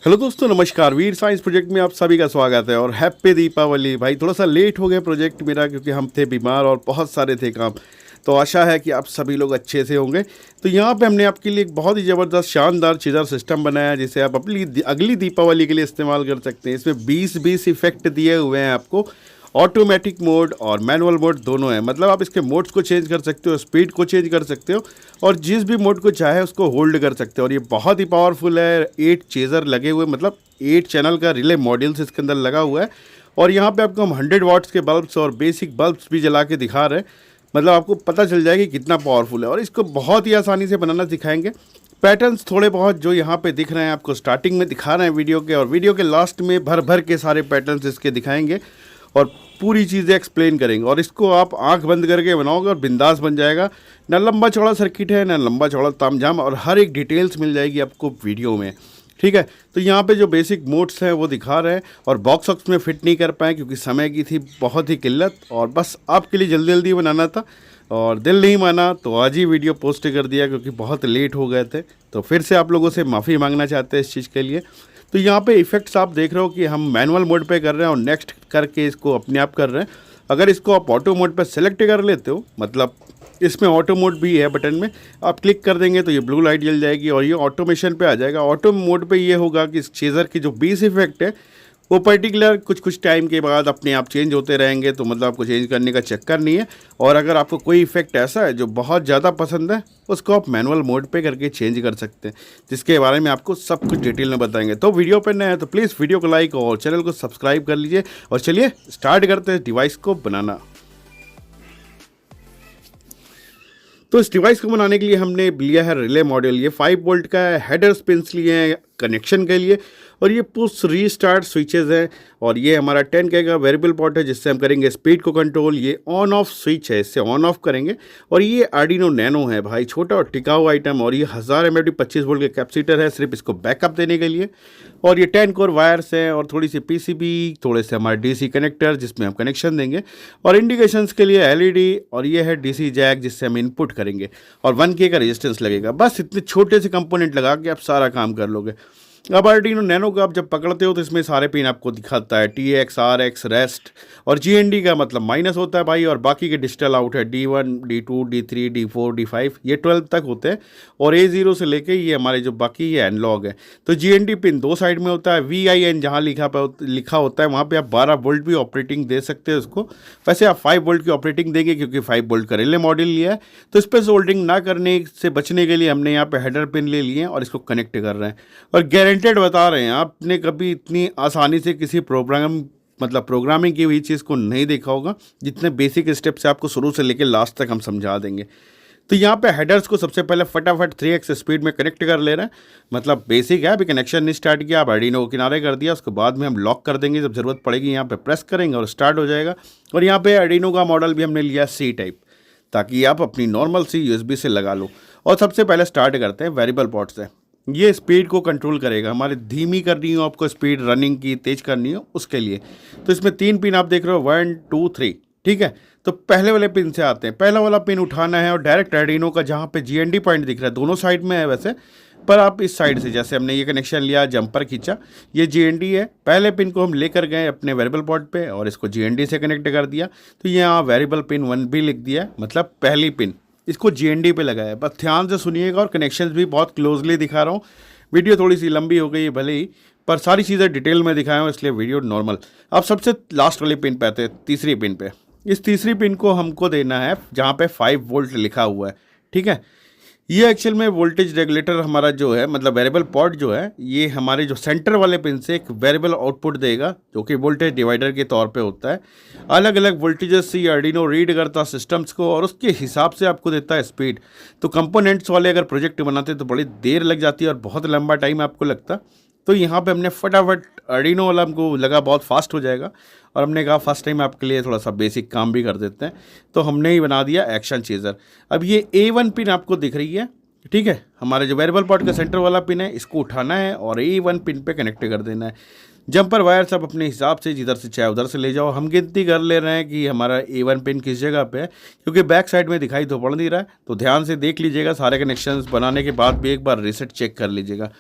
Hello दोस्तों, नमस्कार। वीर science project में आप सभी का स्वागत है और हैप्पी दीपावली। भाई थोड़ा सा लेट हो गया प्रोजेक्ट मेरा, क्योंकि हम थे बीमार और बहुत सारे थे काम। तो आशा है कि आप सभी लोग अच्छे से होंगे। तो यहाँ पे हमने आपके लिए एक बहुत ही ज़बरदस्त शानदार चीज़र सिस्टम बनाया है, जिसे आप अपनी अगली दीपावली के लिए इस्तेमाल कर सकते हैं। इसमें 20-20 इफेक्ट दिए हुए हैं आपको। ऑटोमेटिक मोड और मैनुअल मोड दोनों है, मतलब आप इसके मोड्स को चेंज कर सकते हो, स्पीड को चेंज कर सकते हो और जिस भी मोड को चाहे उसको होल्ड कर सकते हो। और ये बहुत ही पावरफुल है। 8 चेजर लगे हुए, मतलब 8 चैनल का रिले मॉड्यूल्स इसके अंदर लगा हुआ है। और यहाँ पे आपको हम 100 वाट्स के बल्ब्स और बेसिक बल्ब्स भी जला के दिखा रहे हैं, मतलब आपको पता चल जाएगा कि कितना पावरफुल है। और इसको बहुत ही आसानी से बनाना सिखाएंगे। पैटर्न्स थोड़े बहुत जो यहाँ पे दिख रहे हैं आपको स्टार्टिंग में दिखा रहे हैं वीडियो के, और वीडियो के लास्ट में भर भर के सारे पैटर्न्स इसके दिखाएंगे और पूरी चीज़ें एक्सप्लेन करेंगे। और इसको आप आंख बंद करके बनाओगे और बिंदास बन जाएगा। ना लंबा चौड़ा सर्किट है, ना लंबा चौड़ा तामझाम, और हर एक डिटेल्स मिल जाएगी आपको वीडियो में। ठीक है, तो यहाँ पे जो बेसिक मोड्स हैं वो दिखा रहे हैं। और बॉक्स वॉक्स में फिट नहीं कर पाए क्योंकि समय की थी बहुत ही किल्लत, और बस आपके लिए जल्दी जल्दी बनाना था और दिल नहीं माना तो आज ही वीडियो पोस्ट कर दिया, क्योंकि बहुत लेट हो गए थे। तो फिर से आप लोगों से माफ़ी मांगना चाहते हैं इस चीज़ के लिए। तो यहाँ पे इफेक्ट्स आप देख रहे हो कि हम मैनुअल मोड पे कर रहे हैं और नेक्स्ट करके इसको अपने आप कर रहे हैं। अगर इसको आप ऑटो मोड पे सेलेक्ट कर लेते हो, मतलब इसमें ऑटो मोड भी है बटन में, आप क्लिक कर देंगे तो ये ब्लू लाइट जल जाएगी और ये ऑटोमेशन पे आ जाएगा। ऑटो मोड पे ये होगा कि इस चेज़र की जो 20 इफेक्ट है वो पर्टिकुलर कुछ टाइम के बाद अपने आप चेंज होते रहेंगे। तो मतलब आपको चेंज करने का चक्कर नहीं है। और अगर आपको कोई इफेक्ट ऐसा है जो बहुत ज़्यादा पसंद है, उसको आप मैनुअल मोड पे करके चेंज कर सकते हैं, जिसके बारे में आपको सब कुछ डिटेल में बताएंगे। तो वीडियो पर नए हैं तो प्लीज़ वीडियो को लाइक और चैनल को सब्सक्राइब कर लीजिए। और चलिए स्टार्ट करते हैं डिवाइस को बनाना। तो इस डिवाइस को बनाने के लिए हमने लिया है रिले मॉड्यूल। ये 5 वोल्ट का है, हेडर पिंस लिए हैं कनेक्शन के लिए, और ये पुश रीस्टार्ट स्विचेस हैं। और ये हमारा 10K का वेरिएबल पोर्ट है, जिससे हम करेंगे स्पीड को कंट्रोल। ये ऑन ऑफ स्विच है, इससे ऑन ऑफ करेंगे। और ये आर्डिनो नैनो है भाई, छोटा और टिकाऊ आइटम। और ये 1000 mAh 25 वोल्ट के कैपेसिटर है, सिर्फ इसको बैकअप देने के लिए। और ये 10 कोर वायर्स हैं और थोड़ी सी PCB, थोड़े से हमारे DC कनेक्टर जिसमें हम कनेक्शन देंगे, और इंडिकेशंस के लिए LED। और ये है DC जैक जिससे हम इनपुट करेंगे, और 1K का रेजिस्टेंस लगेगा। बस इतने छोटे से कंपोनेंट लगा के आप सारा काम कर लोगे। अब आर्डिनो नैनो को आप जब पकड़ते हो तो इसमें सारे पिन आपको दिखाता है, TX, RX, रेस्ट। और GND का मतलब माइनस होता है भाई, और बाकी के डिजिटल आउट है D1, D2, D3, D4, D5, ये 12 तक होते हैं। और A0 से लेके ये हमारे जो बाकी ये एनालॉग है। तो GND पिन 2 साइड में होता है। VIN जहाँ लिखा होता है वहाँ पे आप 12 वोल्ट भी ऑपरेटिंग दे सकते हो उसको। वैसे आप 5 वोल्ट की ऑपरेटिंग देंगे, क्योंकि 5 वोल्ट का रिले मॉड्यूल लिया है। तो इस पर सोल्डरिंग ना करने से बचने के लिए हमने यहाँ पे हेडर पिन ले लिए हैं और इसको कनेक्ट कर रहे हैं। और गारंटेड बता रहे हैं, आपने कभी इतनी आसानी से किसी प्रोग्रामिंग की हुई चीज़ को नहीं देखा होगा। जितने बेसिक स्टेप से आपको शुरू से लेकर लास्ट तक हम समझा देंगे। तो यहाँ पे हेडर्स को सबसे पहले फटाफट 3x स्पीड में कनेक्ट कर ले रहे हैं। मतलब बेसिक है, अभी कनेक्शन नहीं स्टार्ट किया, आप आर्डिनो को किनारे कर दिया, उसके बाद में हम लॉक कर देंगे। जब ज़रूरत पड़ेगी यहाँ पे प्रेस करेंगे और स्टार्ट हो जाएगा। और यहाँ पे आर्डिनो का मॉडल भी हमने लिया C टाइप, ताकि आप अपनी नॉर्मल सी USB से लगा लो। और सबसे पहले स्टार्ट करते हैं वेरिएबल पोर्ट से। ये स्पीड को कंट्रोल करेगा, हमारे धीमी करनी हो आपको स्पीड, रनिंग की तेज करनी हो उसके लिए। तो इसमें 3 पिन आप देख रहे हो, 1 2 3। ठीक है, तो पहले वाले पिन से आते हैं। पहला वाला पिन उठाना है और डायरेक्ट आर्डिनो का जहाँ पे GND पॉइंट दिख रहा है, दोनों साइड में है वैसे, पर आप इस साइड से, जैसे हमने ये कनेक्शन लिया, जंपर खींचा, ये GND है। पहले पिन को हम लेकर गए अपने वेरिएबल पोर्ट पे और इसको GND से कनेक्ट कर दिया। तो यहाँ वेरिएबल पिन 1 भी लिख दिया है, मतलब पहली पिन, इसको GND पे लगाया। बस ध्यान से सुनिएगा, और कनेक्शंस भी बहुत क्लोजली दिखा रहा हूँ। वीडियो थोड़ी सी लंबी हो गई है भले ही, पर सारी चीज़ें डिटेल में दिखाया हूँ, इसलिए वीडियो नॉर्मल। अब सबसे लास्ट वाली पिन पे आते हैं, तीसरी पिन पे। इस तीसरी पिन को हमको देना है जहाँ पे 5 वोल्ट लिखा हुआ है। ठीक है, ये एक्चुअल में वोल्टेज रेगुलेटर हमारा जो है, मतलब वेरिएबल पोर्ट जो है, ये हमारे जो सेंटर वाले पिन से एक वेरिएबल आउटपुट देगा, जो कि वोल्टेज डिवाइडर के तौर पे होता है। अलग अलग वोल्टेजेस से आर्डिनो रीड करता सिस्टम्स को, और उसके हिसाब से आपको देता है स्पीड। तो कंपोनेंट्स वाले अगर प्रोजेक्ट बनाते तो बड़ी देर लग जाती है और बहुत लंबा टाइम आपको लगता। तो यहाँ पे हमने फटाफट आर्डिनो वाला, हमको लगा बहुत फास्ट हो जाएगा, और हमने कहा फर्स्ट टाइम आपके लिए थोड़ा सा बेसिक काम भी कर देते हैं। तो हमने ही बना दिया एक्शन चेजर। अब ये A1 पिन आपको दिख रही है, ठीक है, हमारे जो वेरिएबल पोर्ट का सेंटर वाला पिन है, इसको उठाना है और A1 पिन पे कनेक्ट कर देना है। जंपर वायर सब अपने हिसाब से जिधर से चाहे उधर से ले जाओ। हम गिनती कर ले रहे हैं कि हमारा A1 पिन किस जगह पे है, क्योंकि बैक साइड में दिखाई तो पड़ नहीं रहा है। तो ध्यान से देख लीजिएगा, सारे कनेक्शंस बनाने के बाद भी एक बार रीसेट चेक कर लीजिएगा।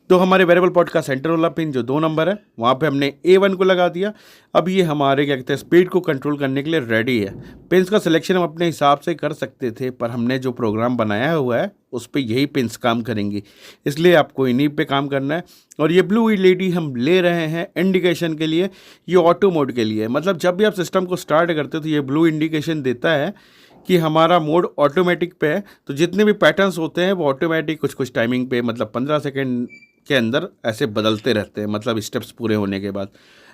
तो हमारे वेरिएबल पोर्ट का सेंटर वाला पिन जो 2 नंबर है वहाँ पे हमने A1 को लगा दिया। अब ये हमारे क्या कहते हैं स्पीड को कंट्रोल करने के लिए रेडी है। पिन्स का सिलेक्शन हम अपने हिसाब से कर सकते थे, पर हमने जो प्रोग्राम बनाया हुआ है उस पे यही पिन्स काम करेंगी, इसलिए आपको इन्हीं पे काम करना है। और ये ब्लू LED हम ले रहे हैं इंडिकेशन के लिए, ये ऑटो मोड के लिए। मतलब जब भी आप सिस्टम को स्टार्ट करते हो तो ये ब्लू इंडिकेशन देता है कि हमारा मोड ऑटोमेटिक पे है। तो जितने भी पैटर्न्स होते हैं वो ऑटोमेटिक कुछ कुछ टाइमिंग पे, मतलब 15 सेकेंड के अंदर ऐसे बदलते रहते हैं, मतलब स्टेप्स पूरे होने के बाद।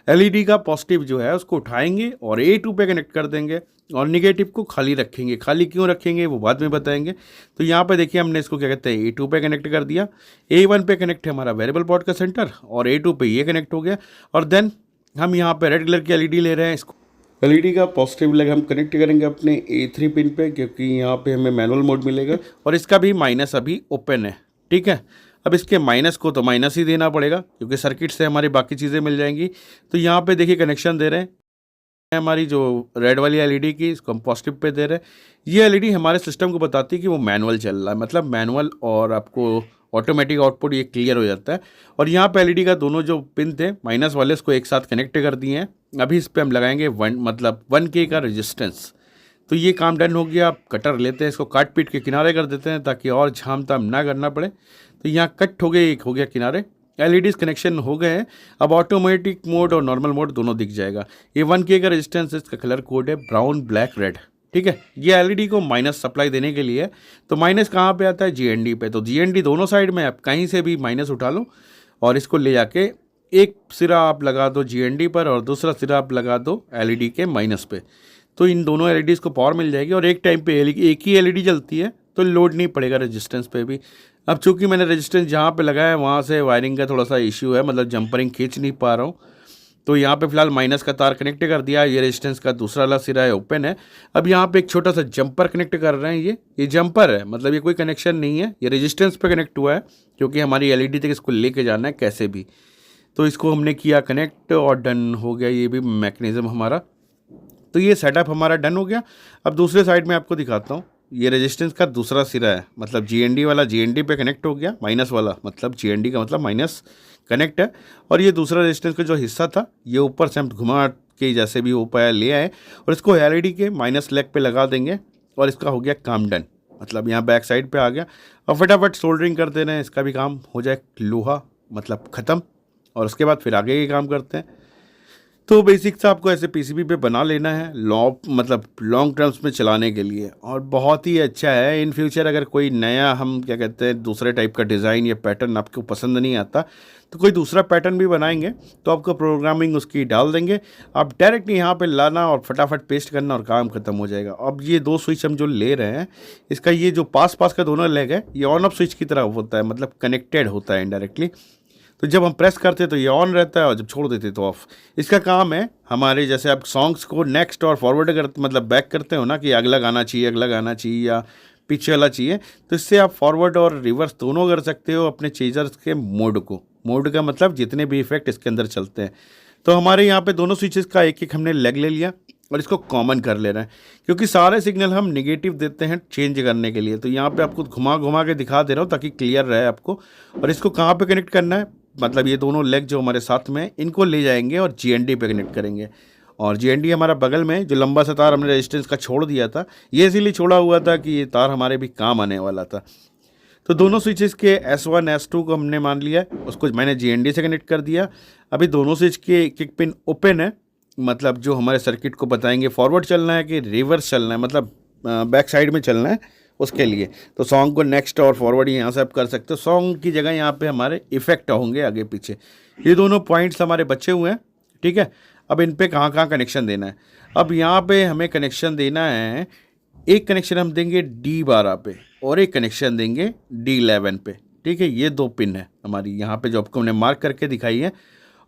LED का पॉजिटिव जो है उसको उठाएंगे और A2 पे कनेक्ट कर देंगे और निगेटिव को खाली रखेंगे। खाली क्यों रखेंगे वो बाद में बताएंगे। तो यहाँ पे देखिए हमने इसको क्या कहते हैं A2 पे कनेक्ट कर दिया। A1 पे कनेक्ट है हमारा वेरिएबल पोर्ट का सेंटर और A2 पे ये कनेक्ट हो गया। और देन हम यहाँ पे रेड कलर की LED ले रहे हैं। इसको LED का पॉजिटिव लेग हम कनेक्ट करेंगे अपने A3 पिन पे, क्योंकि यहाँ पे हमें मैनुअल मोड मिलेगा और इसका भी माइनस अभी ओपन है। ठीक है, अब इसके माइनस को तो माइनस ही देना पड़ेगा क्योंकि सर्किट से हमारी बाकी चीज़ें मिल जाएंगी। तो यहाँ पे देखिए कनेक्शन दे रहे हैं हमारी जो रेड वाली LED की, इसको हम पॉजिटिव पे दे रहे हैं। ये LED हमारे सिस्टम को बताती है कि वो मैनुअल चल रहा है, मतलब मैनुअल और आपको ऑटोमेटिक आउटपुट ये क्लियर हो जाता है। और यहाँ पे LED का दोनों जो पिन थे माइनस वाले उसको एक साथ कनेक्ट कर दिए हैं। अभी इस पर हम लगाएंगे 1K का रेजिस्टेंस। तो ये काम डन हो गया। आप कटर लेते हैं, इसको काट पीट के किनारे कर देते हैं ताकि और झाम ताम ना करना पड़े। तो यहाँ कट हो गए, एक हो गया किनारे। LEDs कनेक्शन हो गए हैं। अब ऑटोमेटिक मोड और नॉर्मल मोड दोनों दिख जाएगा। ये 1K का रेजिस्टेंस, इसका कलर कोड है ब्राउन ब्लैक रेड। ठीक है, ये LED को माइनस सप्लाई देने के लिए। तो माइनस कहाँ पे आता है? GND पे। तो GND दोनों साइड में आप कहीं से भी माइनस उठा लो और इसको ले जाके एक सिरा आप लगा दो GND पर और दूसरा सिरा आप लगा दो LED के माइनस पे। तो इन दोनों LEDs को पावर मिल जाएगी और एक टाइम पे एक ही LED जलती है तो लोड नहीं पड़ेगा रेजिस्टेंस पे भी। अब चूंकि मैंने रेजिस्टेंस जहाँ पे लगाया है वहाँ से वायरिंग का थोड़ा सा इश्यू है, मतलब जंपरिंग खींच नहीं पा रहा हूँ। तो यहाँ पे फिलहाल माइनस का तार कनेक्ट कर दिया। ये रेजिस्टेंस का दूसरा वाला सिरा है, ओपन है। अब यहाँ पे एक छोटा सा जंपर कनेक्ट कर रहे हैं। ये जंपर है, मतलब ये कोई कनेक्शन नहीं है, ये रेजिस्टेंस पे कनेक्ट हुआ है क्योंकि हमारी LED तक इसको लेके जाना है कैसे भी। तो इसको हमने किया कनेक्ट और डन हो गया ये भी मैकेनिज्म हमारा। तो ये सेटअप हमारा डन हो गया। अब दूसरे साइड में आपको दिखाता हूँ। ये रेजिस्टेंस का दूसरा सिरा है, मतलब GND वाला GND पे कनेक्ट हो गया। माइनस वाला मतलब GND का मतलब माइनस कनेक्ट है। और ये दूसरा रेजिस्टेंस का जो हिस्सा था ये ऊपर से हम घुमा के जैसे भी हो पाया ले आए और इसको LED के माइनस लेग पे लगा देंगे और इसका हो गया काम डन। मतलब यहाँ बैक साइड पे आ गया। और फटाफट सोल्डरिंग कर दे रहे हैं, इसका भी काम हो जाए लोहा मतलब ख़त्म। और उसके बाद फिर आगे के काम करते हैं। तो बेसिक सा आपको ऐसे PCB पे बना लेना है लॉन्ग टर्म्स में चलाने के लिए, और बहुत ही अच्छा है। इन फ्यूचर अगर कोई नया हम क्या कहते हैं दूसरे टाइप का डिज़ाइन या पैटर्न आपको पसंद नहीं आता तो कोई दूसरा पैटर्न भी बनाएंगे तो आपको प्रोग्रामिंग उसकी डाल देंगे। आप डायरेक्ट यहाँ पे लाना और फटाफट पेस्ट करना और काम खत्म हो जाएगा। अब ये 2 स्विच हम जो ले रहे हैं, इसका ये जो पास का दोनों लेग है ये ऑन ऑफ स्विच की तरह होता है, मतलब कनेक्टेड होता है इनडायरेक्टली। तो जब हम प्रेस करते हैं तो ये ऑन रहता है और जब छोड़ देते तो ऑफ। इसका काम है हमारे जैसे आप सॉन्ग्स को नेक्स्ट और फॉरवर्ड करते मतलब बैक करते हो ना कि अगला गाना चाहिए या पीछे वाला चाहिए, तो इससे आप फॉरवर्ड और रिवर्स दोनों कर सकते हो अपने चेजर्स के मोड का मतलब जितने भी इफेक्ट इसके अंदर चलते हैं। तो हमारे यहाँ पे दोनों स्विचेस का एक एक हमने लेग ले लिया और इसको कॉमन कर ले रहे हैं क्योंकि सारे सिग्नल हम नेगेटिव देते हैं चेंज करने के लिए। तो यहाँ पे आपको घुमा के दिखा दे रहा हूँ ताकि क्लियर रहे आपको। और इसको कहाँ पे कनेक्ट करना है, मतलब ये दोनों लेग जो हमारे साथ में इनको ले जाएंगे और GND पे कनेक्ट करेंगे। और GND हमारा बगल में जो लंबा सा तार हमने रेजिस्टेंस का छोड़ दिया था, ये इसीलिए छोड़ा हुआ था कि ये तार हमारे भी काम आने वाला था। तो दोनों स्विचेस के S1 S2 को हमने मान लिया, उसको मैंने GND से कनेक्ट कर दिया। अभी दोनों स्विच के एक पिन ओपन है, मतलब जो हमारे सर्किट को बताएंगे फॉरवर्ड चलना है कि रिवर्स चलना है, मतलब बैक साइड में चलना है उसके लिए। तो सॉन्ग को नेक्स्ट और फॉरवर्ड यहाँ से आप कर सकते हो। सॉन्ग की जगह यहाँ पे हमारे इफेक्ट होंगे आगे पीछे। ये दोनों पॉइंट्स हमारे बचे हुए हैं। ठीक है, अब इन पे कहाँ कनेक्शन देना है। अब यहाँ पे हमें कनेक्शन देना है, एक कनेक्शन हम देंगे D12 पे और एक कनेक्शन देंगे D11 पे। ठीक है, ये 2 पिन है हमारी यहाँ पे जो आपको हमने मार्क करके दिखाई है।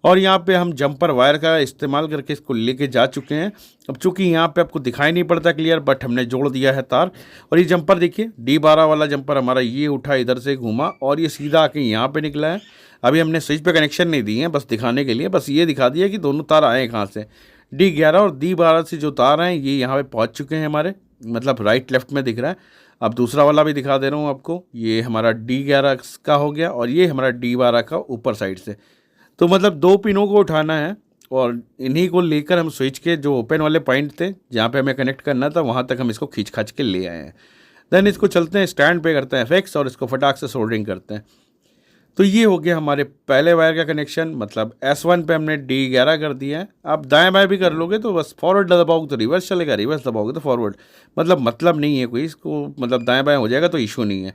और यहाँ पे हम जंपर वायर का इस्तेमाल करके इसको लेके जा चुके हैं। अब चूंकि यहाँ पे आपको दिखाई नहीं पड़ता क्लियर, बट हमने जोड़ दिया है तार। और ये जंपर देखिए D12 वाला जंपर हमारा ये उठा इधर से घूमा और ये सीधा आके यहाँ पे निकला है। अभी हमने स्विच पे कनेक्शन नहीं दिए हैं, बस दिखाने के लिए, बस ये दिखा दिया कि दोनों तार आए कहाँ से। D11 और D12 से जो तार हैं ये यहाँ पे पहुँच चुके हैं हमारे, मतलब राइट लेफ्ट में दिख रहा है। अब दूसरा वाला भी दिखा दे रहा हूँ आपको। ये हमारा D11 का हो गया और ये हमारा D12 का ऊपर साइड से। तो मतलब 2 पिनों को उठाना है और इन्हीं को लेकर हम स्विच के जो ओपन वाले पॉइंट थे जहाँ पे हमें कनेक्ट करना था वहाँ तक हम इसको खींच खाच के ले आए हैं। देन इसको चलते हैं स्टैंड पे, करते हैं फिक्स और इसको फटाक से सोल्डरिंग करते हैं। तो ये हो गया हमारे पहले वायर का कनेक्शन, मतलब S1 पे हमने D11 कर दिया है। आप दाएं बाएं भी कर लोगे तो बस फॉरवर्ड दबाओगे तो रिवर्स चलेगा, रिवर्स दबाओगे तो फॉरवर्ड। मतलब नहीं है कोई इसको, मतलब दाएं बाएं हो जाएगा तो इशू नहीं है।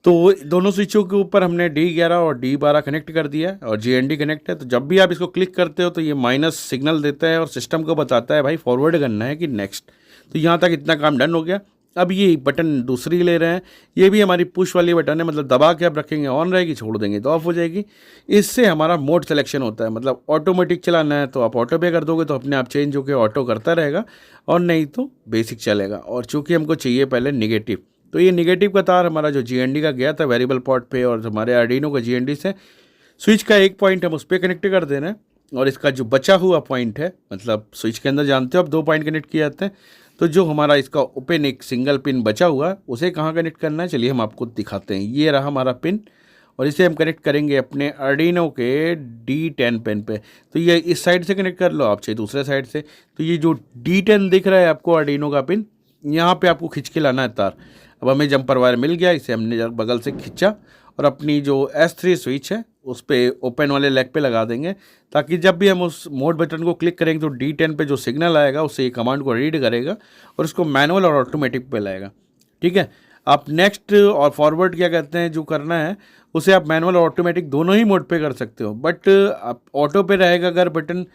तो दोनों स्विचों के ऊपर हमने D11 और D12 कनेक्ट कर दिया है और GND कनेक्ट है। तो जब भी आप इसको क्लिक करते हो तो ये माइनस सिग्नल देता है और सिस्टम को बताता है भाई फॉरवर्ड करना है कि नेक्स्ट। तो यहाँ तक इतना काम डन हो गया। अब ये बटन दूसरी ले रहे हैं, ये भी हमारी पुश वाली बटन है, मतलब दबा के आप रखेंगे ऑन रहेगी, छोड़ देंगे तो ऑफ हो जाएगी। इससे हमारा मोड सिलेक्शन होता है, मतलब ऑटोमेटिक चलाना है तो आप ऑटो पे कर दोगे तो अपने आप चेंज होकर ऑटो करता रहेगा, और नहीं तो बेसिक चलेगा। और चूँकि हमको चाहिए पहले निगेटिव, तो ये निगेटिव का तार हमारा जो GND का गया था वेरिएबल पोर्ट पे और हमारे आर्डिनो का GND से स्विच का एक पॉइंट हम उस पर कनेक्ट कर देना है। और इसका जो बचा हुआ पॉइंट है, मतलब स्विच के अंदर जानते हो अब 2 पॉइंट कनेक्ट किए जाते हैं, तो जो हमारा इसका ओपन एक सिंगल पिन बचा हुआ है उसे कहाँ कनेक्ट करना है चलिए हम आपको दिखाते हैं। ये रहा हमारा पिन और इसे हम कनेक्ट करेंगे अपने आर्डिनो के D10 पिन पे। तो ये इस साइड से कनेक्ट कर लो, आप चाहिए दूसरे साइड से। तो ये जो D10 दिख रहा है आपको आर्डिनो का पिन, यहाँ पे आपको खींच के लाना है तार। अब हमें जंपर वायर मिल गया, इसे हमने बगल से खींचा और अपनी जो S3 स्विच है उस पर ओपन वाले लेग पे लगा देंगे, ताकि जब भी हम उस मोड बटन को क्लिक करेंगे तो D10 पे जो सिग्नल आएगा उससे ये कमांड को रीड करेगा और उसको मैनुअल और ऑटोमेटिक पे लाएगा। ठीक है, आप नेक्स्ट और फॉरवर्ड क्या कहते हैं जो करना है उसे आप मैनुअल और ऑटोमेटिक दोनों ही मोड पे कर सकते हो, बट आप ऑटो पे रहेगा अगर बटन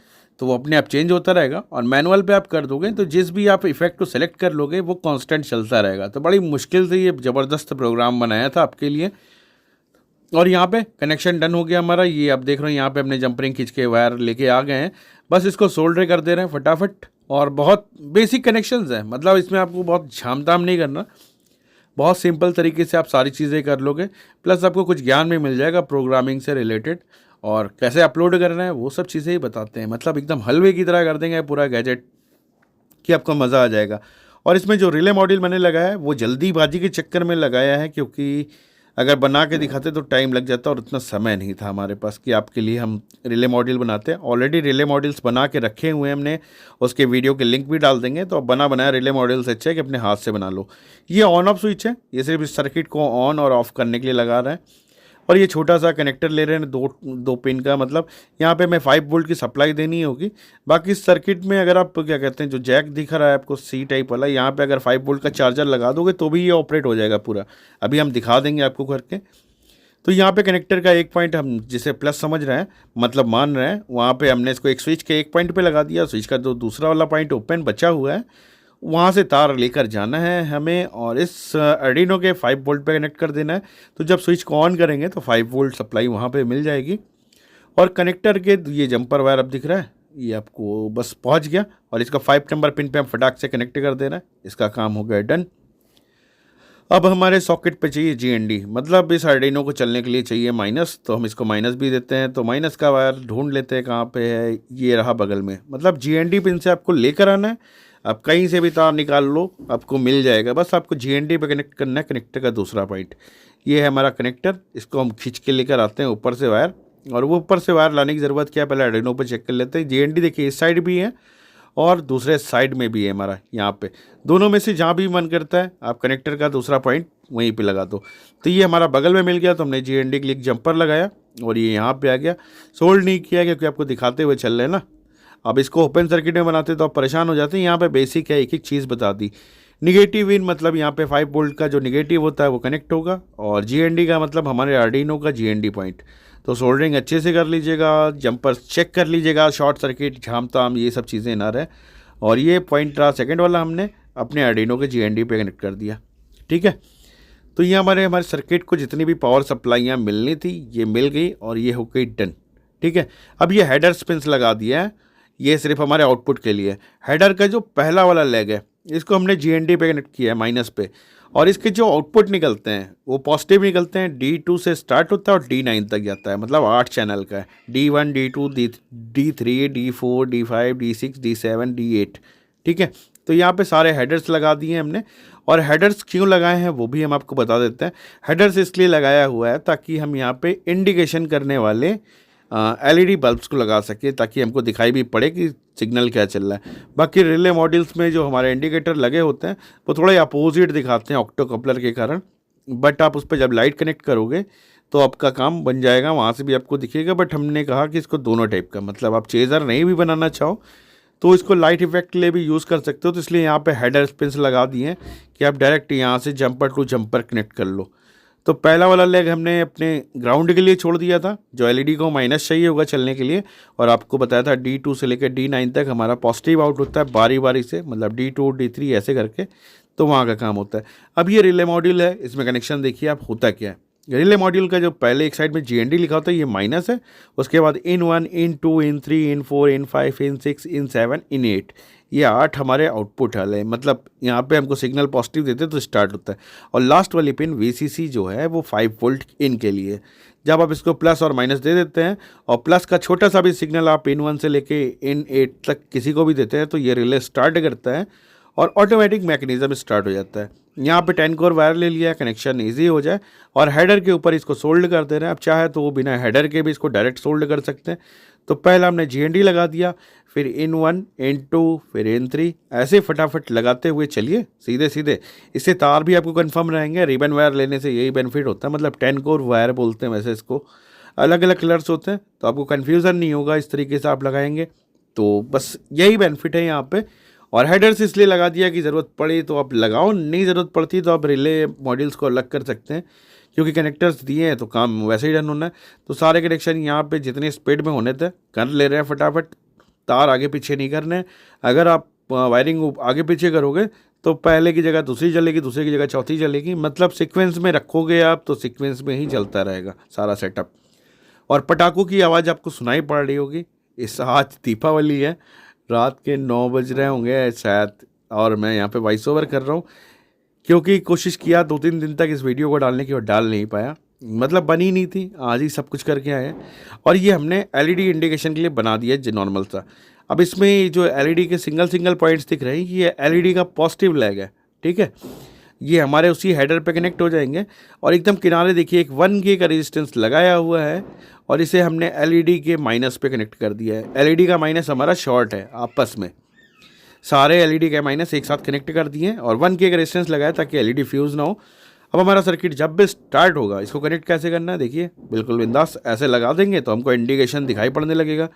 तो वो अपने आप चेंज होता रहेगा, और मैनुअल पे आप कर दोगे तो जिस भी आप इफेक्ट को सेलेक्ट कर लोगे वो कांस्टेंट चलता रहेगा। तो बड़ी मुश्किल से ये ज़बरदस्त प्रोग्राम बनाया था आपके लिए। और यहाँ पे कनेक्शन डन हो गया हमारा। ये आप देख रहे हो यहाँ पे अपने जंपरिंग खींच के वायर लेके आ गए हैं, बस इसको सोल्डर कर दे रहे हैं फटाफट। और बहुत बेसिक कनेक्शंस हैं, मतलब इसमें आपको बहुत झामताम नहीं करना, बहुत सिंपल तरीके से आप सारी चीज़ें कर लोगे। प्लस आपको कुछ ज्ञान भी मिल जाएगा प्रोग्रामिंग से रिलेटेड, और कैसे अपलोड करना है वो सब चीज़ें ही बताते हैं। मतलब एकदम हलवे की तरह कर देंगे पूरा गैजेट कि आपको मज़ा आ जाएगा। और इसमें जो रिले मॉड्यूल मैंने लगाया है वो जल्दीबाजी के चक्कर में लगाया है, क्योंकि अगर बना के दिखाते तो टाइम लग जाता और उतना समय नहीं था हमारे पास कि आपके लिए हम रिले मॉड्यूल बनाते हैं। ऑलरेडी रिले मॉड्यूल्स बना के रखे हुए हैं हमने, उसके वीडियो के लिंक भी डाल देंगे। तो अब बना बनाया रिले मॉड्यूल से अच्छा है कि अपने हाथ से बना लो। ये ऑन ऑफ स्विच है, ये सिर्फ इस सर्किट को ऑन और ऑफ करने के लिए लगा रहा है। और ये छोटा सा कनेक्टर ले रहे हैं दो पिन का, मतलब यहाँ पे मैं 5 वोल्ट की सप्लाई देनी होगी। बाकी इस सर्किट में अगर आप क्या कहते हैं जो जैक दिख रहा है आपको C टाइप वाला, यहाँ पे अगर 5 वोल्ट का चार्जर लगा दोगे तो भी ये ऑपरेट हो जाएगा पूरा। अभी हम दिखा देंगे आपको करके। तो यहाँ पे कनेक्टर का एक पॉइंट हम जिसे प्लस समझ रहे हैं, मतलब मान रहे हैं, वहाँ पे हमने इसको एक स्विच के एक पॉइंट पे लगा दिया। स्विच का जो दूसरा वाला पॉइंट ओपन बचा हुआ है वहाँ से तार लेकर जाना है हमें और इस आर्डिनो के 5 वोल्ट पे कनेक्ट कर देना है। तो जब स्विच को ऑन करेंगे तो 5 वोल्ट सप्लाई वहाँ पे मिल जाएगी। और कनेक्टर के ये जंपर वायर अब दिख रहा है, ये आपको बस पहुँच गया और इसका 5 नंबर पिन पे हम फटाक से कनेक्ट कर देना है। इसका काम हो गया डन। अब हमारे सॉकेट पे चाहिए GND, मतलब इस आर्डिनो को चलने के लिए चाहिए माइनस, तो हम इसको माइनस भी देते हैं। तो माइनस का वायर ढूंढ लेते हैं कहाँ पे है, ये रहा बगल में। मतलब GND पिन से आपको लेकर आना है, आप कहीं से भी तार निकाल लो आपको मिल जाएगा। बस आपको GND पे कनेक्ट करना है कनेक्टर का दूसरा पॉइंट। ये है हमारा कनेक्टर, इसको हम खींच के लेकर आते हैं ऊपर से वायर। और वो ऊपर से वायर लाने की ज़रूरत क्या है, पहले आर्डिनो पर चेक कर लेते हैं। GND देखिए इस साइड भी है और दूसरे साइड में भी है हमारा यहाँ पे। दोनों में से जहाँ भी मन करता है आप कनेक्टर का दूसरा पॉइंट वहीं पे लगा दो। तो ये हमारा बगल में मिल गया, तो हमने GND के लिए एक जंपर लगाया और ये यहाँ पे आ गया। सोल्ड नहीं किया क्योंकि आपको दिखाते हुए चल रहे हैं ना। अब इसको ओपन सर्किट में बनाते तो आप परेशान हो जाते हैं। यहाँ पे बेसिक है, एक एक चीज़ बता दी। निगेटिव इन मतलब यहाँ पे 5 वोल्ट का जो निगेटिव होता है वो कनेक्ट होगा, और GND का मतलब हमारे आर्डिनो का GND पॉइंट। तो सोल्डरिंग अच्छे से कर लीजिएगा, जंपर चेक कर लीजिएगा, शॉर्ट सर्किट झाम ताम ये सब चीज़ें ना रहे। और ये पॉइंट रहा सेकंड वाला, हमने अपने आर्डिनो के GND पे कनेक्ट कर दिया। ठीक है, तो ये हमारे सर्किट को जितनी भी पावर सप्लाइयाँ मिलनी थी ये मिल गई और ये हो गई डन। ठीक है, अब ये हेडर स्पिन्स लगा दिया है, ये सिर्फ हमारे आउटपुट के लिए। हेडर का जो पहला वाला लेग है इसको हमने GND पे कनेक्ट किया है माइनस पे, और इसके जो आउटपुट निकलते हैं वो पॉजिटिव निकलते हैं। D2 से स्टार्ट होता है और D9 तक जाता है, मतलब 8 चैनल का है। D1 D2 D3 D4 D5 D6 D7 D8। ठीक है, तो यहाँ पे सारे हेडर्स लगा दिए हमने, और हेडर्स क्यों लगाए हैं वो भी हम आपको बता देते हैं। हेडर्स इसलिए लगाया हुआ है ताकि हम यहाँ पे इंडिकेशन करने वाले एलईडी बल्ब्स को लगा सके, ताकि हमको दिखाई भी पड़े कि सिग्नल क्या चल रहा है। बाकी रिले मॉड्यूल्स में जो हमारे इंडिकेटर लगे होते हैं वो थोड़े अपोजिट दिखाते हैं ऑक्टो कपलर के कारण, बट आप उस पर जब लाइट कनेक्ट करोगे तो आपका काम बन जाएगा, वहाँ से भी आपको दिखेगा। बट हमने कहा कि इसको दोनों टाइप का, मतलब आप चेज़र नहीं भी बनाना चाहो तो इसको लाइट इफेक्ट के लिए भी यूज़ कर सकते हो। तो इसलिए यहाँ पे हेडर पिन्स लगा दिए हैं कि आप डायरेक्ट यहाँ से जंपर टू जंपर कनेक्ट कर लो। तो पहला वाला लेग हमने अपने ग्राउंड के लिए छोड़ दिया था, जो एलईडी को माइनस चाहिए होगा चलने के लिए, और आपको बताया था D2 से लेकर D9 तक हमारा पॉजिटिव आउट होता है बारी बारी से, मतलब D2 D3 ऐसे करके, तो वहाँ का काम होता है। अब ये रिले मॉड्यूल है, इसमें कनेक्शन देखिए आप होता क्या है। रिले मॉड्यूल का जो पहले एक साइड में GND लिखा होता है ये माइनस है, उसके बाद in1 in2 in3 in4 in5 in6 in7 in8, ये 8 हमारे आउटपुट वाले हैं। मतलब यहाँ पे हमको सिग्नल पॉजिटिव देते हैं तो स्टार्ट होता है। और लास्ट वाली पिन VCC जो है वो 5 वोल्ट इन के लिए। जब आप इसको प्लस और माइनस दे देते हैं और प्लस का छोटा सा भी सिग्नल आप in1 से लेके in8 तक किसी को भी देते हैं तो ये रिले स्टार्ट करता है और ऑटोमेटिक मैकेनिज्म स्टार्ट हो जाता है। यहाँ पे 10 कोर वायर ले लिया, कनेक्शन इजी हो जाए, और हेडर के ऊपर इसको सोल्ड कर दे रहे हैं। आप चाहे तो वो बिना हेडर के भी इसको डायरेक्ट सोल्ड कर सकते हैं। तो पहला हमने GND लगा दिया, फिर in1 in2 फिर in3, ऐसे फटाफट लगाते हुए चलिए सीधे सीधे। इससे तार भी आपको कंफर्म रहेंगे, रिबन वायर लेने से यही बेनिफिट होता है। मतलब 10 कोर वायर बोलते हैं वैसे इसको, अलग अलग कलर्स होते हैं तो आपको कन्फ्यूज़न नहीं होगा, इस तरीके से आप लगाएंगे तो बस यही बेनिफिट है यहाँ पे। और हेडर्स इसलिए लगा दिया कि ज़रूरत पड़े तो आप लगाओ, नहीं ज़रूरत पड़ती तो आप रिले मॉड्यूल्स को अलग कर सकते हैं, क्योंकि कनेक्टर्स दिए हैं तो काम वैसे ही डन होना है। तो सारे कनेक्शन यहाँ पे जितने स्पीड में होने थे कर ले रहे हैं फटाफट, तार आगे पीछे नहीं करने। अगर आप वायरिंग आगे पीछे करोगे तो पहले की जगह दूसरी चलेगी, दूसरे की जगह चौथी चलेगी, मतलब सीक्वेंस में रखोगे आप तो सीक्वेंस में ही चलता रहेगा सारा सेटअप। और पटाखों की आवाज़ आपको सुनाई पड़ रही होगी, इस आज दीपावली है, रात के 9 बज रहे होंगे शायद, और मैं यहाँ पे वॉइस ओवर कर रहा हूँ क्योंकि कोशिश किया 2-3 दिन तक इस वीडियो को डालने की और डाल नहीं पाया, मतलब बनी नहीं थी, आज ही सब कुछ करके आए हैं। और ये हमने एलईडी इंडिकेशन के लिए बना दिया है नॉर्मल सा। अब इसमें जो एलईडी के सिंगल पॉइंट्स दिख रहे हैं ये एलईडी का पॉजिटिव लेग है, ठीक है। ये हमारे उसी हेडर पे कनेक्ट हो जाएंगे, और एकदम किनारे देखिए एक 1K का रेजिस्टेंस लगाया हुआ है, और इसे हमने एलईडी के माइनस पे कनेक्ट कर दिया है। एलईडी का माइनस हमारा शॉर्ट है, आपस में सारे एलईडी के माइनस एक साथ कनेक्ट कर दिए हैं, और 1K का रेजिस्टेंस लगाया ताकि एलईडी फ्यूज़ ना हो। अब हमारा सर्किट जब भी स्टार्ट होगा, इसको कनेक्ट कैसे करना है देखिए, बिल्कुल बिंदास ऐसे लगा देंगे तो हमको इंडिकेशन दिखाई पड़ने लगेगा,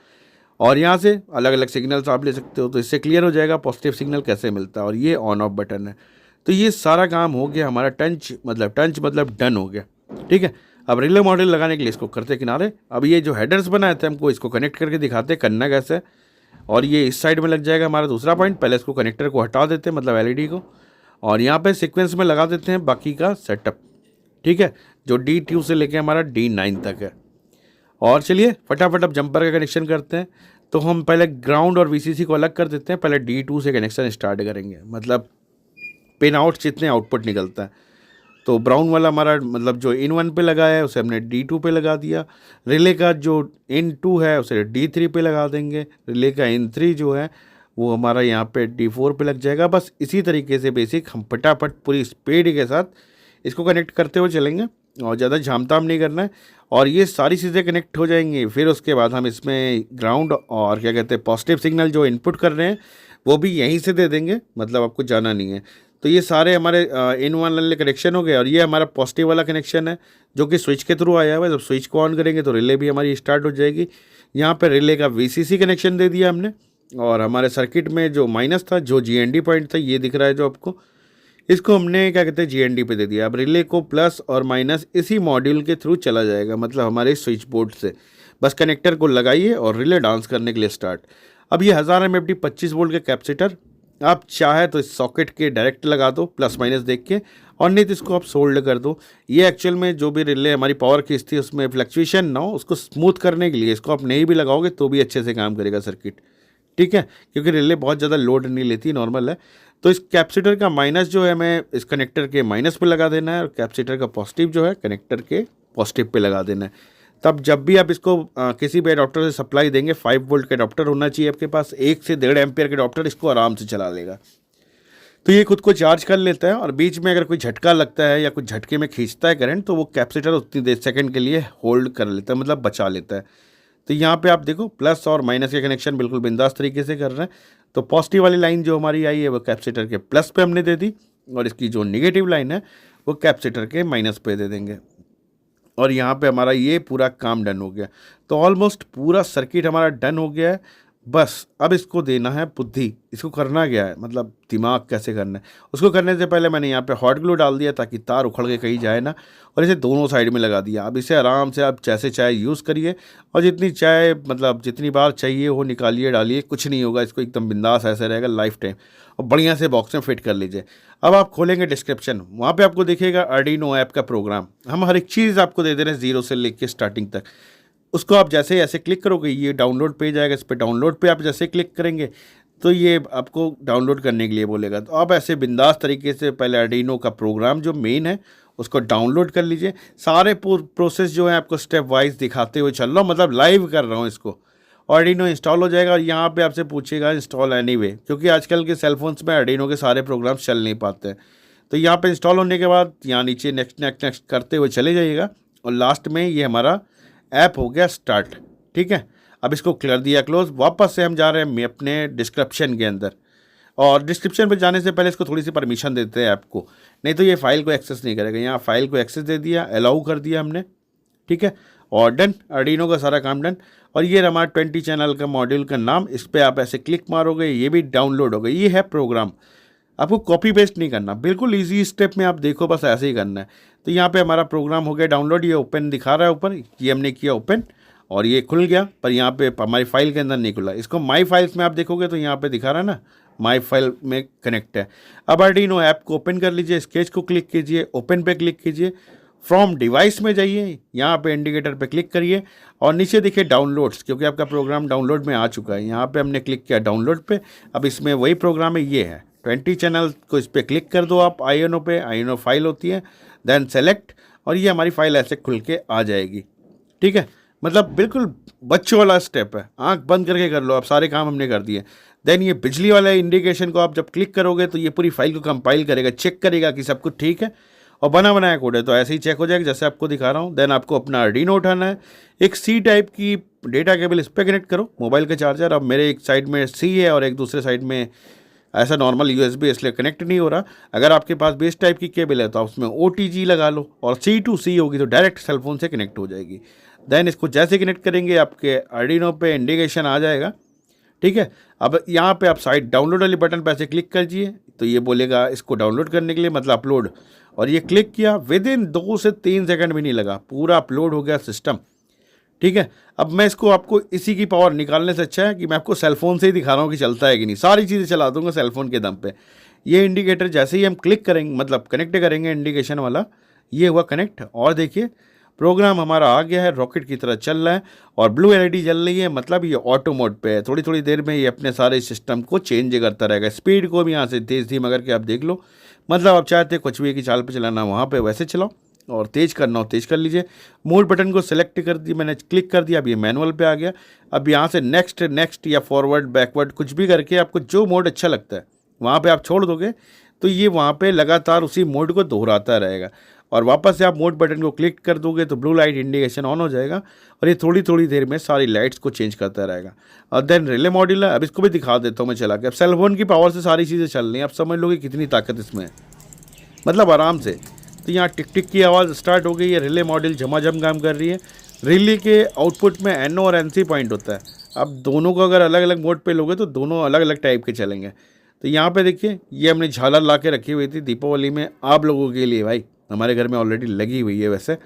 और यहाँ से अलग अलग सिग्नल्स आप ले सकते हो, तो इससे क्लियर हो जाएगा पॉजिटिव सिग्नल कैसे मिलता है। और ये ऑन ऑफ बटन है। तो ये सारा काम हो गया हमारा, टंच मतलब डन हो गया, ठीक है। अब रिले मॉड्यूल लगाने के लिए इसको करते किनारे। अब ये जो हेडर्स बनाए थे हमको इसको कनेक्ट करके दिखाते करना कैसे, और ये इस साइड में लग जाएगा हमारा दूसरा पॉइंट। पहले इसको कनेक्टर को हटा देते हैं, मतलब एलईडी को, और यहाँ पे सीक्वेंस में लगा देते हैं बाकी का सेटअप, ठीक है, जो D2 से लेके हमारा D9 तक है। और चलिए फटाफट अब जंपर का कनेक्शन करते हैं। तो हम पहले ग्राउंड और VCC को अलग कर देते हैं, पहले D2 से कनेक्शन स्टार्ट करेंगे, मतलब पिन आउट जितने आउटपुट निकलता है। तो ब्राउन वाला हमारा मतलब जो in1 पे लगा है उसे हमने D2 पे लगा दिया। रिले का जो in2 है उसे D3 पे लगा देंगे। रिले का in3 जो है वो हमारा यहाँ पे D4 पे लग जाएगा। बस इसी तरीके से बेसिक हम फटाफट पूरी स्पीड के साथ इसको कनेक्ट करते हुए चलेंगे, और ज़्यादा झामताम नहीं करना है, और ये सारी चीज़ें कनेक्ट हो जाएंगी। फिर उसके बाद हम इसमें ग्राउंड और क्या कहते हैं पॉजिटिव सिग्नल जो इनपुट कर रहे हैं वो भी यहीं से दे देंगे, मतलब आपको जाना नहीं है। तो ये सारे हमारे in1 वाले कनेक्शन हो गए, और ये हमारा पॉजिटिव वाला कनेक्शन है जो कि स्विच के थ्रू आया हुआ है। जब स्विच को ऑन करेंगे तो रिले भी हमारी स्टार्ट हो जाएगी। यहाँ पे रिले का VCC कनेक्शन दे दिया हमने, और हमारे सर्किट में जो माइनस था, जो GND पॉइंट था, ये दिख रहा है जो आपको, इसको हमने क्या कहते हैं GND पे दे दिया। अब रिले को प्लस और माइनस इसी मॉड्यूल के थ्रू चला जाएगा, मतलब हमारे स्विच बोर्ड से। बस कनेक्टर को लगाइए और रिले डांस करने के लिए स्टार्ट। अब ये 1000 mAh 25 वोल्ट के कैपेसिटर, आप चाहे तो इस सॉकेट के डायरेक्ट लगा दो प्लस माइनस देख के, और नहीं तो इसको आप सोल्ड कर दो। ये एक्चुअल में जो भी रिले हमारी पावर खींचती है उसमें फ्लक्चुएशन ना हो, उसको स्मूथ करने के लिए इसको आप नहीं भी लगाओगे तो भी अच्छे से काम करेगा सर्किट, ठीक है, क्योंकि रिले बहुत ज़्यादा लोड नहीं लेती, नॉर्मल है। तो इस कैपेसिटर का माइनस जो है हमें इस कनेक्टर के माइनस पे लगा देना है, और कैपेसिटर का पॉजिटिव जो है कनेक्टर के पॉजिटिव पे लगा देना है। तब जब भी आप इसको किसी भी अडॉप्टर से सप्लाई देंगे, 5 वोल्ट का अडॉप्टर होना चाहिए आपके पास, 1 से 1.5 एम्पियर का अडॉप्टर इसको आराम से चला लेगा। तो ये खुद को चार्ज कर लेता है और बीच में अगर कोई झटका लगता है या कुछ झटके में खींचता है करंट, तो वो कैपेसिटर उतनी देर सेकंड के लिए होल्ड कर लेता है, मतलब बचा लेता है। तो यहाँ पे आप देखो प्लस और माइनस के कनेक्शन बिल्कुल बिंदास तरीके से कर रहे हैं। तो पॉजिटिव वाली लाइन जो हमारी आई है वो कैपेसिटर के प्लस पे हमने दे दी, और इसकी जो नेगेटिव लाइन है वो कैपेसिटर के माइनस पे दे देंगे, और यहाँ पे हमारा ये पूरा काम डन हो गया। तो ऑलमोस्ट पूरा सर्किट हमारा डन हो गया है। बस अब इसको देना है बुद्धि, इसको करना क्या है, मतलब दिमाग कैसे करना है। उसको करने से पहले मैंने यहाँ पे हॉट ग्लू डाल दिया ताकि तार उखड़ के कहीं जाए ना, और इसे दोनों साइड में लगा दिया। अब इसे आराम से आप जैसे चाहे यूज़ करिए, और जितनी चाहे मतलब जितनी बार चाहिए वो निकालिए डालिए, कुछ नहीं होगा, इसको एकदम बिंदास ऐसे रहेगा लाइफ टाइम। और बढ़िया से बॉक्स में फिट कर लीजिए। अब आप खोलेंगे डिस्क्रिप्शन, वहाँ पे आपको दिखेगा आर्डिनो ऐप का प्रोग्राम। हम हर एक चीज़ आपको दे दे रहे हैं जीरो से लेके स्टार्टिंग तक। उसको आप जैसे ऐसे क्लिक करोगे ये डाउनलोड पेज आएगा, इस पर डाउनलोड पे आप जैसे क्लिक करेंगे तो ये आपको डाउनलोड करने के लिए बोलेगा। तो आप ऐसे बिंदास तरीके से पहले आर्डिनो का प्रोग्राम जो मेन है उसको डाउनलोड कर लीजिए। सारे प्रोसेस जो है आपको स्टेप वाइज दिखाते हुए चल रहा हूँ, मतलब लाइव कर रहा हूँ इसको। आर्डिनो इंस्टॉल हो जाएगा और यहाँ पे आपसे पूछेगा इंस्टॉल एनीवे, क्योंकि आजकल के सेलफोन्स में आर्डिनो के सारे प्रोग्राम्स चल नहीं पाते हैं। तो यहाँ पे इंस्टॉल होने के बाद यहाँ नीचे नेक्स्ट नेक्स्ट नेक्स्ट करते हुए चले जाइएगा, और लास्ट में ये हमारा ऐप हो गया स्टार्ट। ठीक है, अब इसको कर दिया क्लोज। वापस से हम जा रहे हैं अपने डिस्क्रिप्शन के अंदर, और डिस्क्रिप्शन पे जाने से पहले इसको थोड़ी सी परमिशन देते हैं ऐप को, नहीं तो ये फाइल को एक्सेस नहीं करेगा। यहाँ फाइल को एक्सेस दे दिया, अलाउ कर दिया हमने। ठीक है, और डन, आर्डिनो का सारा काम डन। और ये हमारा 20 चैनल का मॉड्यूल का नाम, इस पर आप ऐसे क्लिक मारोगे ये भी डाउनलोड हो गई। ये है प्रोग्राम, आपको कॉपी पेस्ट नहीं करना, बिल्कुल इजी स्टेप में आप देखो, बस ऐसे ही करना है। तो यहाँ पे हमारा प्रोग्राम हो गया डाउनलोड, ये ओपन दिखा रहा है ऊपर, ये हमने किया ओपन और ये खुल गया, पर यहाँ पे हमारी फाइल के अंदर नहीं खुला। इसको माई फाइल्स में आप देखोगे तो यहाँ पे दिखा रहा है ना, माई फाइल में कनेक्ट है। अब आर्डिनो ऐप को ओपन कर लीजिए, स्केच को क्लिक कीजिए, ओपन पे क्लिक कीजिए, फ्रॉम डिवाइस में जाइए, यहाँ पे इंडिकेटर पे क्लिक करिए और नीचे देखिए डाउनलोड्स, क्योंकि आपका प्रोग्राम डाउनलोड में आ चुका है। यहाँ पे हमने क्लिक किया डाउनलोड पे। अब इसमें वही प्रोग्राम है, ये है 20 चैनल को, इस पर क्लिक कर दो आप आईएनओ पे, आईएनओ फाइल होती है, देन सेलेक्ट, और ये हमारी फाइल ऐसे खुल के आ जाएगी। ठीक है, मतलब बिल्कुल बच्चों वाला स्टेप है, आंख बंद करके कर लो, अब सारे काम हमने कर दिए। देन ये बिजली वाला इंडिकेशन को आप जब क्लिक करोगे तो ये पूरी फाइल को कंपाइल करेगा, चेक करेगा कि सब कुछ ठीक है, और बना बनाया कोड है तो ऐसे ही चेक हो जाएगा जैसे आपको दिखा रहा हूँ। देन आपको अपना आर्डिनो उठाना है, एक सी टाइप की डेटा केबल इस पर कनेक्ट करो, मोबाइल का चार्जर। अब मेरे एक साइड में सी है और एक दूसरे साइड में ऐसा नॉर्मल यूएसबी, इसलिए कनेक्ट नहीं हो रहा। अगर आपके पास बेस टाइप की केबल है तो आप उसमें OTG लगा लो, और C2C होगी तो डायरेक्ट सेलफोन से कनेक्ट हो जाएगी। देन इसको जैसे कनेक्ट करेंगे आपके आर्डिनो पे इंडिकेशन आ जाएगा। ठीक है, अब यहाँ पे आप साइड डाउनलोड वाली बटन पे ऐसे क्लिक कीजिए तो ये बोलेगा इसको डाउनलोड करने के लिए, मतलब अपलोड, और ये क्लिक किया, विद इन 2 से 3 सेकंड भी नहीं लगा, पूरा अपलोड हो गया सिस्टम। ठीक है, अब मैं इसको आपको इसी की पावर निकालने से अच्छा है कि मैं आपको सेलफोन से ही दिखा रहा हूँ कि चलता है कि नहीं, सारी चीज़ें चला दूंगा सेलफोन के दम पे। ये इंडिकेटर जैसे ही हम क्लिक करेंगे, मतलब कनेक्ट करेंगे इंडिकेशन वाला, ये हुआ कनेक्ट, और देखिए प्रोग्राम हमारा आ गया है, रॉकेट की तरह चल रहा है, और ब्लू LED जल रही है, मतलब ये ऑटो मोड पे है। थोड़ी थोड़ी देर में ये अपने सारे सिस्टम को चेंज करता रहेगा, स्पीड को भी यहाँ से तेज़ धीमा करके आप देख लो, मतलब आप चाहते कुछ भी की चाल पे चलाना वहाँ पे वैसे चलाओ, और तेज़ करना हो तेज़ कर लीजिए। मोड बटन को सेलेक्ट कर दी मैंने, क्लिक कर दिया, अब ये मैनुअल पे आ गया। अब यहाँ से नेक्स्ट नेक्स्ट या फॉरवर्ड बैकवर्ड कुछ भी करके आपको जो मोड अच्छा लगता है वहाँ पे आप छोड़ दोगे तो ये वहाँ पे लगातार उसी मोड को दोहराता रहेगा, और वापस से आप मोड बटन को क्लिक कर दोगे तो ब्लू लाइट इंडिकेशन ऑन हो जाएगा, और ये थोड़ी थोड़ी देर में सारी लाइट्स को चेंज करता रहेगा। और देन रिले मॉड्यूल है, अब इसको भी दिखा देता हूँ मैं चला के। अब सेलफोन की पावर से सारी चीज़ें चल रही हैं, आप समझ लोगे कितनी ताकत इसमें है, मतलब आराम से। तो यहाँ टिक टिक की आवाज़ स्टार्ट हो गई है, रिले मॉड्यूल झमाझम काम कर रही है। रिले के आउटपुट में NO और NC पॉइंट होता है, अब दोनों को अगर अलग अलग मोड पे लोगे तो दोनों अलग अलग टाइप के चलेंगे। तो यहाँ पे देखिए ये हमने झालर ला के रखी हुई थी दीपावली में आप लोगों के लिए, भाई हमारे घर में ऑलरेडी लगी हुई है वैसे,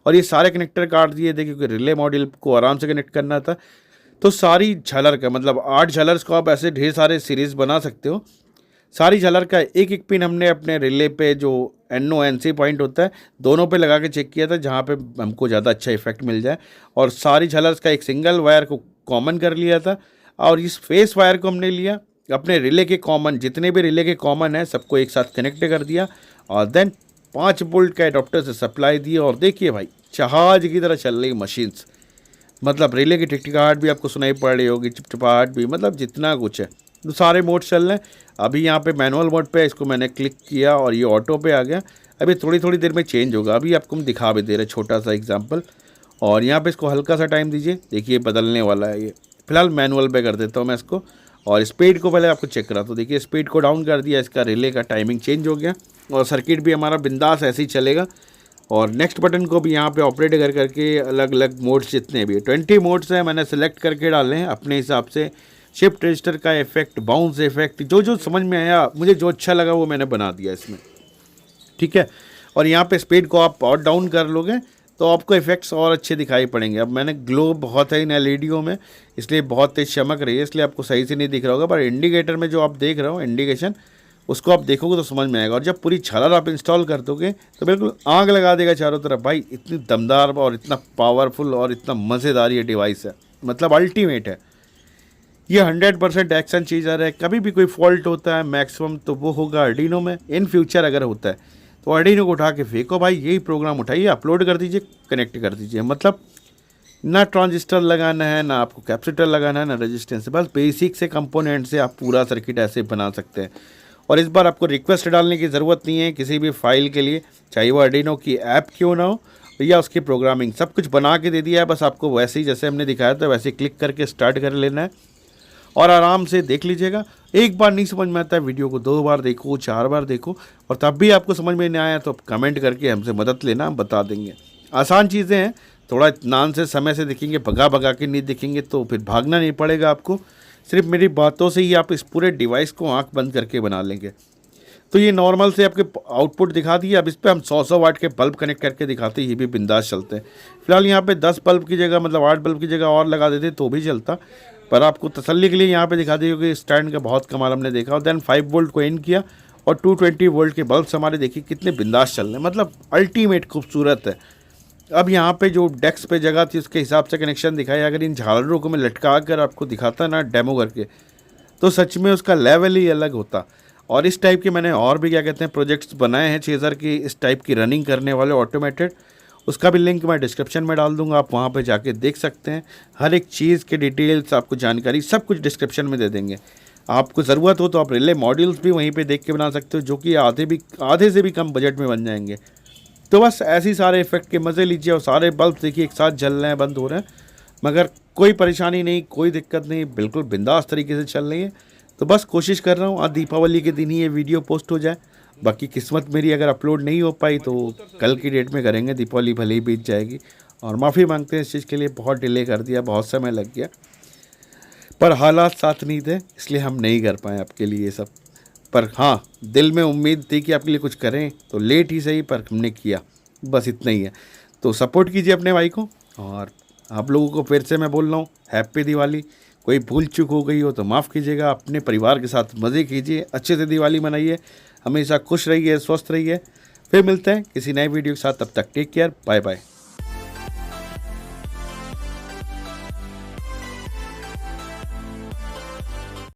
और ये सारे कनेक्टर काट दिए थे क्योंकि रिले मॉड्यूल को आराम से कनेक्ट करना था। तो सारी झालर का मतलब 8 झालर्स को आप ऐसे ढेर सारे सीरीज़ बना सकते हो। सारी झालर का एक एक पिन हमने अपने रिले पे जो NO NC पॉइंट होता है दोनों पे लगा के चेक किया था, जहाँ पे हमको ज़्यादा अच्छा इफेक्ट मिल जाए, और सारी झालर्स का एक सिंगल वायर को कॉमन कर लिया था, और इस फेस वायर को हमने लिया अपने रिले के कॉमन, जितने भी रिले के कॉमन है सबको एक साथ कनेक्ट कर दिया, और देन 5 वोल्ट का एडाप्टर से सप्लाई दी, और देखिए भाई जहाज की तरह चल रही मशीन्स, मतलब रिले की टिकटिकाहट भी आपको सुनाई पड़ रही होगी, चिपचिपाहट भी, मतलब जितना कुछ है तो सारे मोड चल रहे हैं। अभी यहाँ पे मैनुअल मोड पे इसको मैंने क्लिक किया और ये ऑटो पे आ गया। अभी थोड़ी थोड़ी देर में चेंज होगा। अभी आपको हम दिखा भी दे रहे छोटा सा एग्जांपल, और यहाँ पे इसको हल्का सा टाइम दीजिए, देखिए बदलने वाला है ये। फिलहाल मैनुअल पे कर देता हूँ मैं इसको, और स्पीड को पहले आपको चेक करा। तो देखिए स्पीड को डाउन कर दिया, इसका रिले का टाइमिंग चेंज हो गया और सर्किट भी हमारा बिंदास ऐसे ही चलेगा। और नेक्स्ट बटन को भी यहाँ पे ऑपरेट कर करके अलग अलग मोड्स जितने भी 20 मोड्स हैं मैंने सेलेक्ट करके डाले हैं अपने हिसाब से। शिफ्ट रजिस्टर का इफेक्ट, बाउंस इफेक्ट, जो जो समझ में आया, मुझे जो अच्छा लगा वो मैंने बना दिया इसमें, ठीक है। और यहाँ पे स्पीड को आप और डाउन कर लोगे तो आपको इफेक्ट्स और अच्छे दिखाई पड़ेंगे। अब मैंने ग्लो बहुत है इन एलईडीओ में, इसलिए बहुत तेज चमक रही है, इसलिए आपको सही से नहीं दिख रहा होगा। पर इंडिकेटर में जो आप देख रहे हो इंडिकेशन, उसको आप देखोगे तो समझ में आएगा। और जब पूरी छालर आप इंस्टॉल कर दोगे तो बिल्कुल आग लगा देगा चारों तरफ। भाई इतनी दमदार और इतना पावरफुल और इतना मज़ेदार ये डिवाइस है, मतलब अल्टीमेट है ये। 100% एक्शन चीज़र है। कभी भी कोई फॉल्ट होता है मैक्सिमम तो वो होगा आर्डिनो में। इन फ्यूचर अगर होता है तो आर्डिनो को उठा के फेंको भाई, यही प्रोग्राम उठाइए, अपलोड कर दीजिए, कनेक्ट कर दीजिए। मतलब ना ट्रांजिस्टर लगाना है, ना आपको कैपेसिटर लगाना है, ना रेजिस्टेंस, बस बेसिक से कंपोनेंट से आप पूरा सर्किट ऐसे बना सकते हैं। और इस बार आपको रिक्वेस्ट डालने की ज़रूरत नहीं है किसी भी फाइल के लिए, चाहे वो आर्डिनो की ऐप क्यों ना हो या उसकी प्रोग्रामिंग, सब कुछ बना के दे दिया है। बस आपको वैसे ही जैसे हमने दिखाया था वैसे क्लिक करके स्टार्ट कर लेना है और आराम से देख लीजिएगा। एक बार नहीं समझ में आता है वीडियो को 2 बार देखो, 4 बार देखो, और तब भी आपको समझ में नहीं आया तो आप कमेंट करके हमसे मदद लेना, हम बता देंगे। आसान चीज़ें हैं, थोड़ा इत्मीनान से समय से देखेंगे, भगा भगा के नहीं देखेंगे तो फिर भागना नहीं पड़ेगा आपको। सिर्फ मेरी बातों से ही आप इस पूरे डिवाइस को आंख बंद करके बना लेंगे। तो ये नॉर्मल से आपके आउटपुट दिखा दिए। अब इस पर हम 100 वाट के बल्ब कनेक्ट करके दिखाते, ये भी बिंदास चलते हैं। फिलहाल यहाँ पे 10 बल्ब की जगह, मतलब 8 बल्ब की जगह और लगा देते तो भी चलता, पर आपको तसल्ली के लिए यहाँ पे दिखा दी, क्योंकि स्टैंड का बहुत कमाल हमने देखा। और देन 5 वोल्ट को इन किया और 220 वोल्ट के बल्ब्स हमारे देखिए कितने बिंदास चल रहे हैं, मतलब अल्टीमेट खूबसूरत है। अब यहाँ पे जो डेस्क पे जगह थी उसके हिसाब से कनेक्शन दिखाया। अगर इन झालरों को मैं लटका कर आपको दिखाता ना डेमो करके, तो सच में उसका लेवल ही अलग होता। और इस टाइप के मैंने और भी क्या कहते हैं प्रोजेक्ट्स बनाए हैं चेज़र की, इस टाइप की रनिंग करने वाले ऑटोमेटेड। उसका भी लिंक मैं डिस्क्रिप्शन में डाल दूंगा, आप वहाँ पे जाके देख सकते हैं। हर एक चीज़ के डिटेल्स, आपको जानकारी सब कुछ डिस्क्रिप्शन में दे देंगे। आपको ज़रूरत हो तो आप रिले मॉड्यूल्स भी वहीं पे देख के बना सकते हो, जो कि आधे से भी कम बजट में बन जाएंगे। तो बस ऐसे ही सारे इफेक्ट के मज़े लीजिए। और सारे बल्ब देखिए एक साथ जल रहे हैं, बंद हो रहे हैं, मगर कोई परेशानी नहीं, कोई दिक्कत नहीं, बिल्कुल बिंदास तरीके से चल रही है। तो बस कोशिश कर रहा हूँ आज दीपावली के दिन ही ये वीडियो पोस्ट हो जाए। बाकी किस्मत मेरी अगर अपलोड नहीं हो पाई तो कल की डेट में करेंगे, दीपावली भले ही बीत जाएगी। और माफ़ी मांगते हैं इस चीज़ के लिए, बहुत डिले कर दिया, बहुत समय लग गया, पर हालात साथ नहीं थे इसलिए हम नहीं कर पाए आपके लिए ये सब। पर हाँ, दिल में उम्मीद थी कि आपके लिए कुछ करें, तो लेट ही सही पर हमने किया, बस इतना ही है। तो सपोर्ट कीजिए अपने भाई को। और आप लोगों को फिर से मैं बोल रहा हूँ हैप्पी दिवाली। कोई भूल चूक हो गई हो तो माफ़ कीजिएगा। अपने परिवार के साथ मज़े कीजिए, अच्छे से दिवाली मनाइए, हमेशा खुश रहिए, स्वस्थ रहिए। फिर मिलते हैं किसी नए वीडियो के साथ, तब तक टेक केयर, बाय बाय।